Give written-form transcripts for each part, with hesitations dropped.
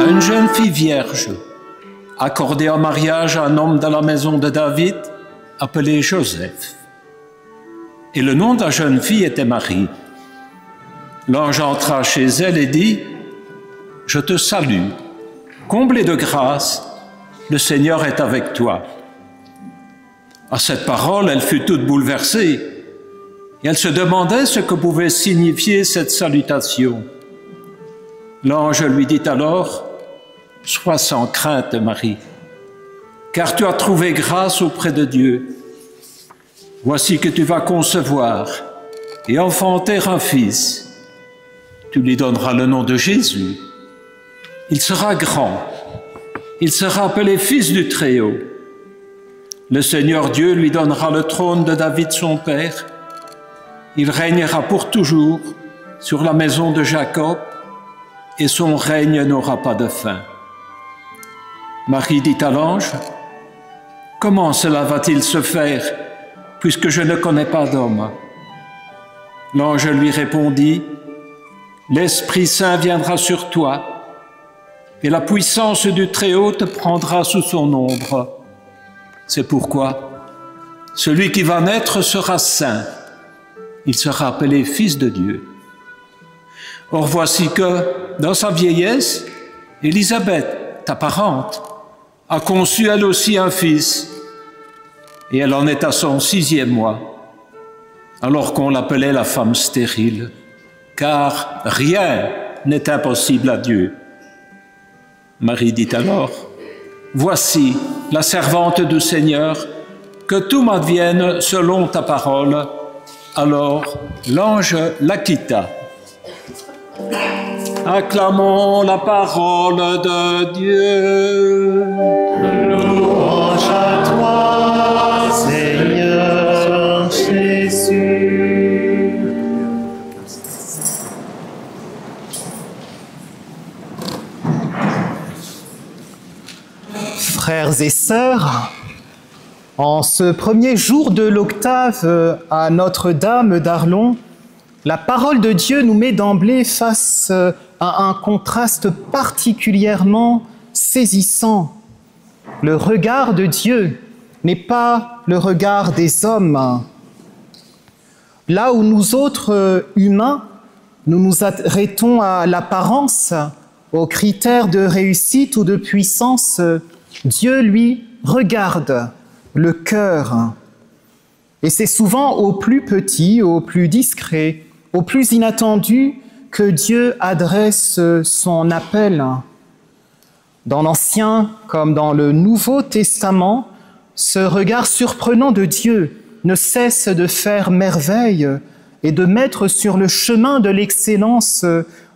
à une jeune fille vierge, accordée en mariage à un homme de la maison de David, appelé Joseph. Et le nom de la jeune fille était Marie. L'ange entra chez elle et dit « Je te salue, comblée de grâce, le Seigneur est avec toi. » À cette parole, elle fut toute bouleversée et elle se demandait ce que pouvait signifier cette salutation. L'ange lui dit alors « Sois sans crainte, Marie, car tu as trouvé grâce auprès de Dieu. Voici que tu vas concevoir et enfanter un fils. Tu lui donneras le nom de Jésus. Il sera grand. Il sera appelé Fils du Très-Haut. Le Seigneur Dieu lui donnera le trône de David son père. Il régnera pour toujours sur la maison de Jacob et son règne n'aura pas de fin. » Marie dit à l'ange, « Comment cela va-t-il se faire, puisque je ne connais pas d'homme ?» L'ange lui répondit, « L'Esprit Saint viendra sur toi, et la puissance du Très-Haut te prendra sous son ombre. C'est pourquoi celui qui va naître sera saint, il sera appelé Fils de Dieu. Or voici que, dans sa vieillesse, Élisabeth, ta parente, a conçu elle aussi un fils, et elle en est à son 6e mois, alors qu'on l'appelait la femme stérile, car rien n'est impossible à Dieu. » Marie dit alors, « Voici la servante du Seigneur, que tout m'advienne selon ta parole. » Alors l'ange la quitta. Acclamons la parole de Dieu. Louange à toi, Seigneur Jésus. Frères et sœurs, en ce premier jour de l'octave à Notre-Dame d'Arlon, la parole de Dieu nous met d'emblée face à un contraste particulièrement saisissant. Le regard de Dieu n'est pas le regard des hommes. Là où nous autres humains, nous nous arrêtons à l'apparence, aux critères de réussite ou de puissance, Dieu, lui, regarde le cœur. Et c'est souvent au plus petit, au plus discret, au plus inattendu que Dieu adresse son appel. Dans l'Ancien comme dans le Nouveau Testament, ce regard surprenant de Dieu ne cesse de faire merveille et de mettre sur le chemin de l'excellence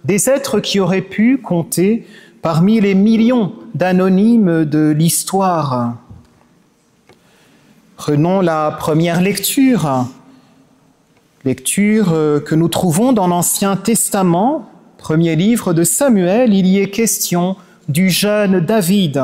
des êtres qui auraient pu compter parmi les millions d'anonymes de l'histoire. Prenons la première lecture que nous trouvons dans l'Ancien Testament, premier livre de Samuel. Il y est question du jeune David.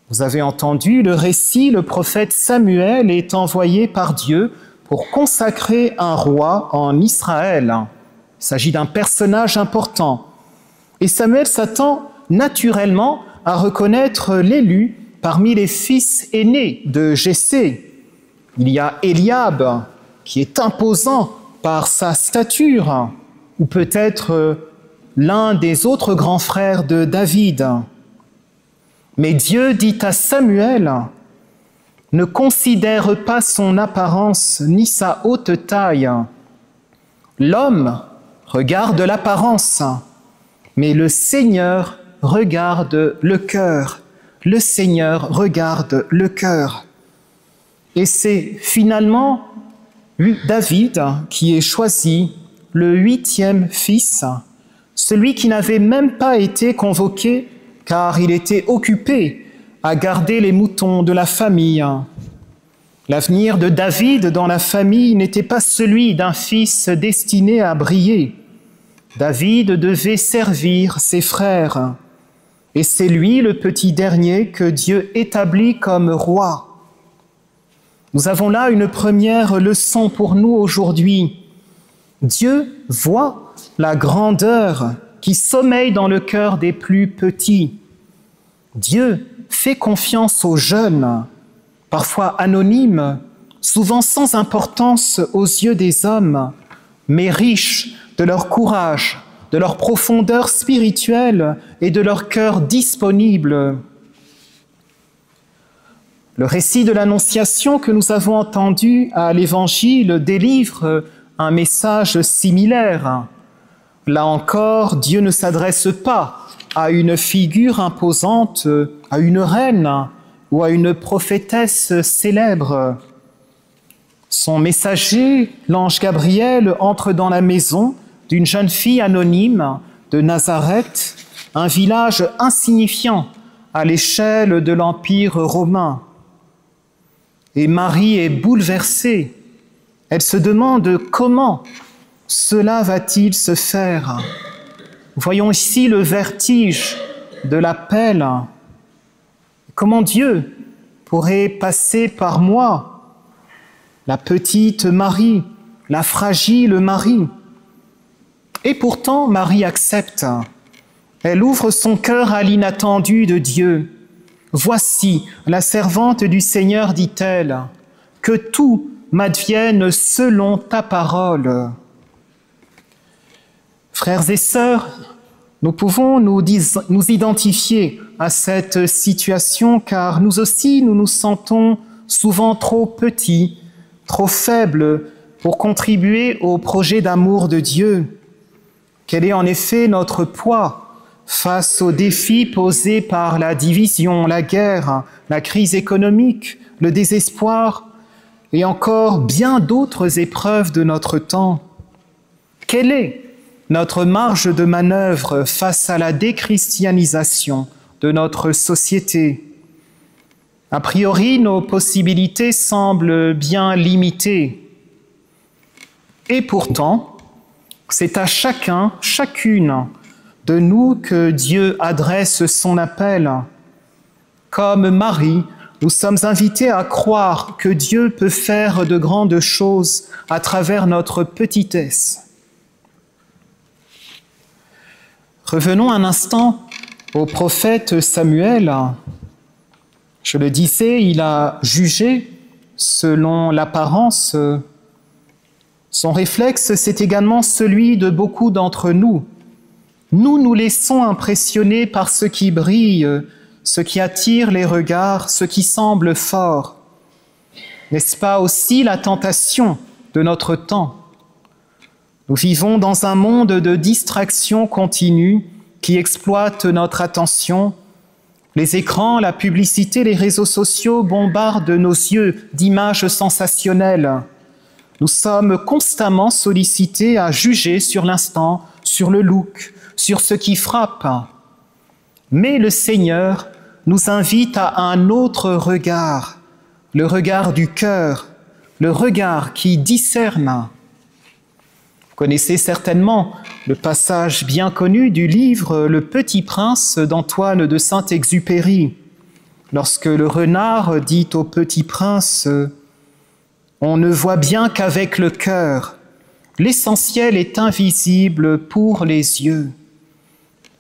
Vous avez entendu le récit, le prophète Samuel est envoyé par Dieu pour consacrer un roi en Israël. Il s'agit d'un personnage important. Et Samuel s'attend naturellement à reconnaître l'élu parmi les fils aînés de Jessé. Il y a Eliab, qui est imposant par sa stature, ou peut-être l'un des autres grands frères de David. Mais Dieu dit à Samuel, « Ne considère pas son apparence ni sa haute taille. L'homme regarde l'apparence, mais le Seigneur regarde le cœur. Le Seigneur regarde le cœur. » Et c'est finalement David qui est choisi, le 8e fils, celui qui n'avait même pas été convoqué car il était occupé à garder les moutons de la famille. L'avenir de David dans la famille n'était pas celui d'un fils destiné à briller. David devait servir ses frères. Et c'est lui, le petit dernier, que Dieu établit comme roi. Nous avons là une première leçon pour nous aujourd'hui. Dieu voit la grandeur qui sommeille dans le cœur des plus petits. Dieu fait confiance aux jeunes, parfois anonymes, souvent sans importance aux yeux des hommes, mais riches de leur courage, de leur profondeur spirituelle et de leur cœur disponible. Le récit de l'Annonciation que nous avons entendu à l'Évangile délivre un message similaire. Là encore, Dieu ne s'adresse pas à une figure imposante, à une reine ou à une prophétesse célèbre. Son messager, l'ange Gabriel, entre dans la maison d'une jeune fille anonyme de Nazareth, un village insignifiant à l'échelle de l'Empire romain. Et Marie est bouleversée. Elle se demande comment cela va-t-il se faire. Voyons ici le vertige de l'appel. Comment Dieu pourrait passer par moi, la petite Marie, la fragile Marie. Et pourtant, Marie accepte. Elle ouvre son cœur à l'inattendu de Dieu. « Voici la servante du Seigneur, dit-elle, que tout m'advienne selon ta parole. » Frères et sœurs, nous pouvons nous identifier à cette situation car nous aussi, nous nous sentons souvent trop petits, trop faibles pour contribuer au projet d'amour de Dieu. Quel est en effet notre poids face aux défis posés par la division, la guerre, la crise économique, le désespoir et encore bien d'autres épreuves de notre temps? Quelle est notre marge de manœuvre face à la déchristianisation de notre société? A priori, nos possibilités semblent bien limitées. Et pourtant, c'est à chacun, chacune de nous que Dieu adresse son appel. Comme Marie, nous sommes invités à croire que Dieu peut faire de grandes choses à travers notre petitesse. Revenons un instant au prophète Samuel. Je le disais, il a jugé selon l'apparence. Son réflexe, c'est également celui de beaucoup d'entre nous. Nous nous laissons impressionner par ce qui brille, ce qui attire les regards, ce qui semble fort. N'est-ce pas aussi la tentation de notre temps? Nous vivons dans un monde de distraction continue qui exploite notre attention. Les écrans, la publicité, les réseaux sociaux bombardent nos yeux d'images sensationnelles. Nous sommes constamment sollicités à juger sur l'instant, sur le look, sur ce qui frappe. Mais le Seigneur nous invite à un autre regard, le regard du cœur, le regard qui discerne. Vous connaissez certainement le passage bien connu du livre Le Petit Prince d'Antoine de Saint-Exupéry, lorsque le renard dit au Petit Prince « On ne voit bien qu'avec le cœur, l'essentiel est invisible pour les yeux. »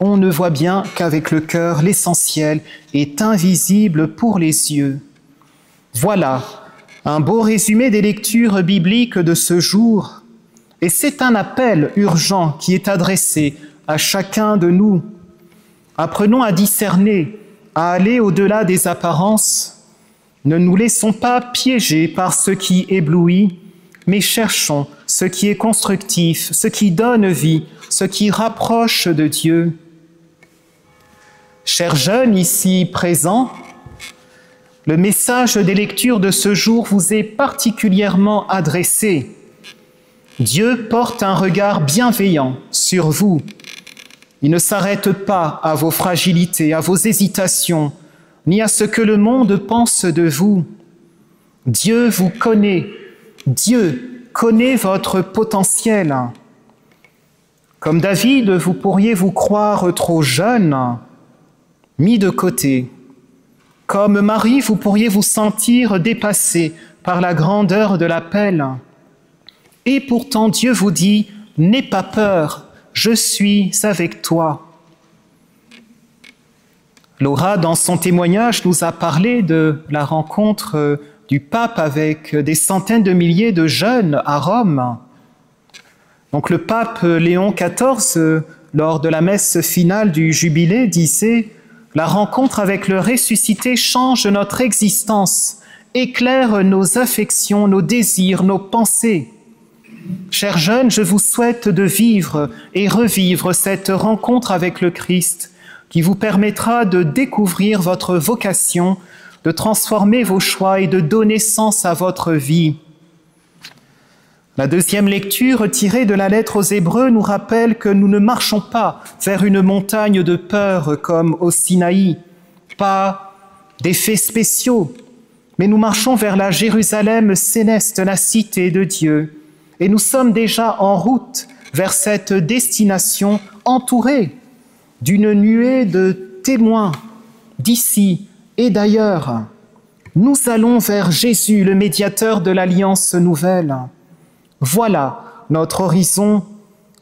On ne voit bien qu'avec le cœur, l'essentiel est invisible pour les yeux. Voilà un beau résumé des lectures bibliques de ce jour. Et c'est un appel urgent qui est adressé à chacun de nous. Apprenons à discerner, à aller au-delà des apparences. Ne nous laissons pas piéger par ce qui éblouit, mais cherchons ce qui est constructif, ce qui donne vie, ce qui rapproche de Dieu. Chers jeunes ici présents, le message des lectures de ce jour vous est particulièrement adressé. Dieu porte un regard bienveillant sur vous. Il ne s'arrête pas à vos fragilités, à vos hésitations, ni à ce que le monde pense de vous. Dieu vous connaît. Dieu connaît votre potentiel. Comme David, vous pourriez vous croire trop jeune, mis de côté. Comme Marie, vous pourriez vous sentir dépassé par la grandeur de l'appel. Et pourtant Dieu vous dit « N'aie pas peur, je suis avec toi. Laura, dans son témoignage, nous a parlé de la rencontre du pape avec des centaines de milliers de jeunes à Rome. Donc le pape Léon XIV, lors de la messe finale du Jubilé, disait « La rencontre avec le ressuscité change notre existence, éclaire nos affections, nos désirs, nos pensées. » Chers jeunes, je vous souhaite de vivre et revivre cette rencontre avec le Christ qui vous permettra de découvrir votre vocation, de transformer vos choix et de donner sens à votre vie. La deuxième lecture tirée de la lettre aux Hébreux nous rappelle que nous ne marchons pas vers une montagne de peur comme au Sinaï, pas d'effets spéciaux, mais nous marchons vers la Jérusalem céleste, la cité de Dieu. Et nous sommes déjà en route vers cette destination entourée d'une nuée de témoins d'ici et d'ailleurs. Nous allons vers Jésus, le médiateur de l'Alliance nouvelle. Voilà notre horizon,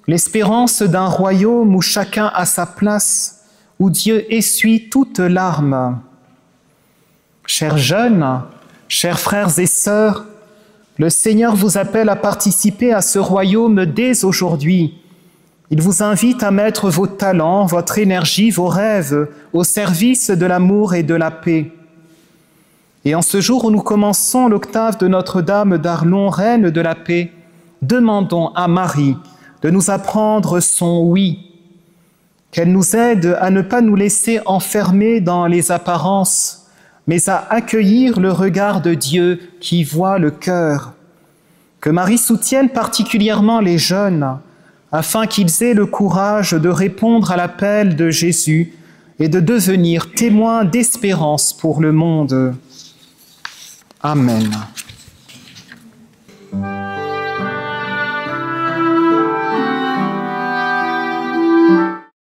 l'espérance d'un royaume où chacun a sa place, où Dieu essuie toute larme. Chers jeunes, chers frères et sœurs, le Seigneur vous appelle à participer à ce royaume dès aujourd'hui. Il vous invite à mettre vos talents, votre énergie, vos rêves au service de l'amour et de la paix. Et en ce jour où nous commençons l'octave de Notre-Dame d'Arlon, Reine de la paix, demandons à Marie de nous apprendre son oui, qu'elle nous aide à ne pas nous laisser enfermer dans les apparences, mais à accueillir le regard de Dieu qui voit le cœur. Que Marie soutienne particulièrement les jeunes, afin qu'ils aient le courage de répondre à l'appel de Jésus et de devenir témoins d'espérance pour le monde. Amen.